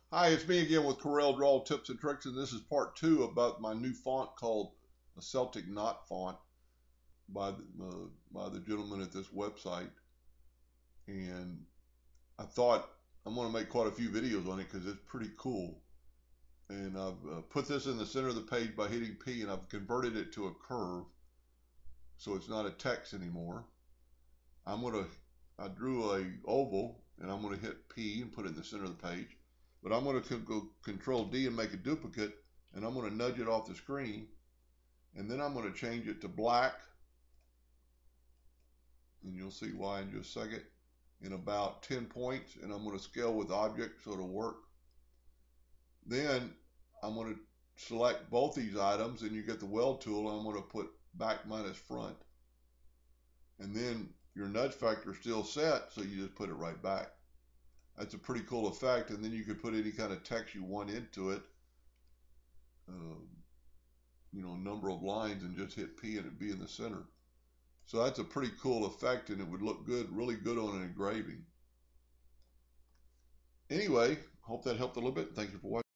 Hi, it's me again with Corel Draw Tips and Tricks, and this is part 2 about my new font called the Celtic Knot font by the gentleman at this website. And I thought I'm going to make quite a few videos on it because it's pretty cool. And I've put this in the center of the page by hitting P, and I've converted it to a curve, so it's not a text anymore. I drew a oval, and I'm going to hit P and put it in the center of the page. But I'm going to go Control D and make a duplicate, and I'm going to nudge it off the screen, and then I'm going to change it to black, and you'll see why in just a second, in about 10 points, and I'm going to scale with object so it'll work. Then I'm going to select both these items, and you get the weld tool, and I'm going to put back minus front, and then your nudge factor is still set, so you just put it right back. That's a pretty cool effect, and then you could put any kind of text you want into it, number of lines, and just hit P and it'd be in the center. So that's a pretty cool effect, and it would look good, really good on an engraving. Anyway, hope that helped a little bit. Thank you for watching.